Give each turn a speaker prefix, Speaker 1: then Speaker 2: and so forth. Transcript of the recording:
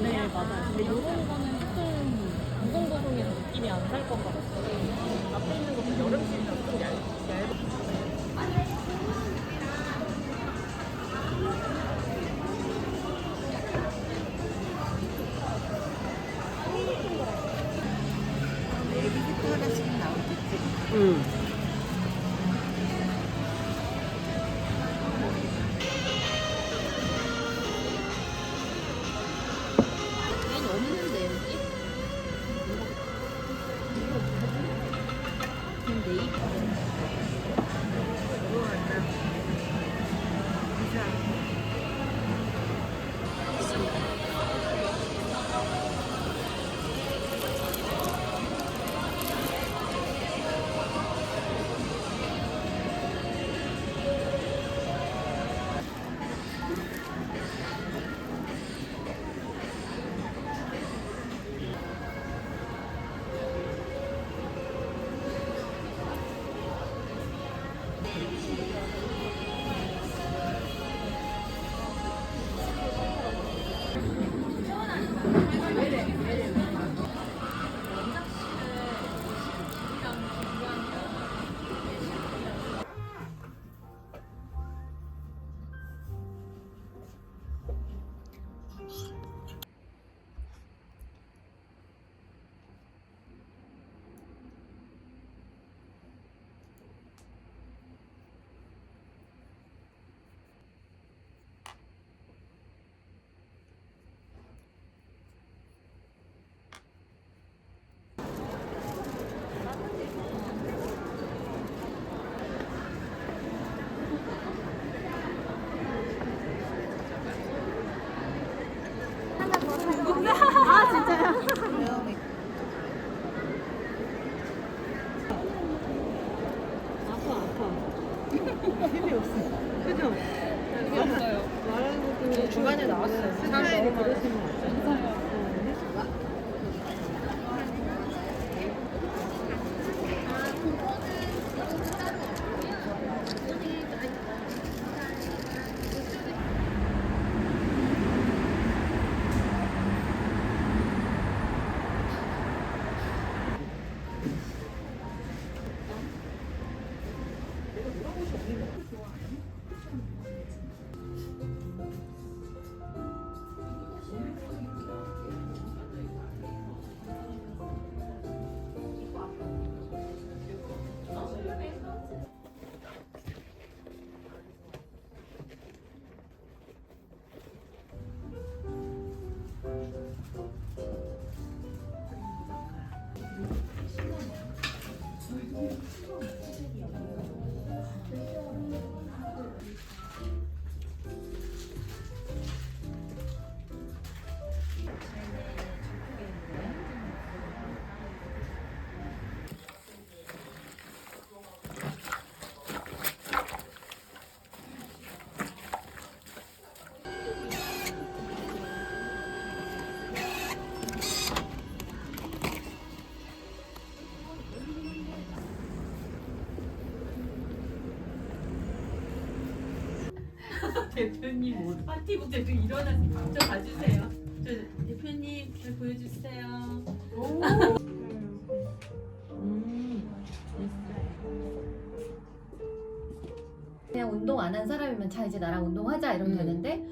Speaker 1: 네, 맞아요. 근데 이런 거는 조금 무공보송이라 느낌이 안 살 것 같아요. 앞에 있는 것도 여름실이라 좀 얇은.
Speaker 2: 애기 색도 하나씩 나오겠지.
Speaker 1: 얘는 없는데 여기? 네이버. 아 진짜요?
Speaker 2: 힘이 없어. 그죠?
Speaker 1: 이게 없어요.
Speaker 2: 말하는 것도
Speaker 1: 중간에 나왔어요.
Speaker 2: 스타일이 그러시면 안 돼요.
Speaker 3: 대표님 파티북 대표 일어나서 저 봐주세요. 저 대표님 잘 보여주세요.
Speaker 4: 그냥 운동 안 한 사람이면 자 이제 나랑 운동하자 이러면 되는데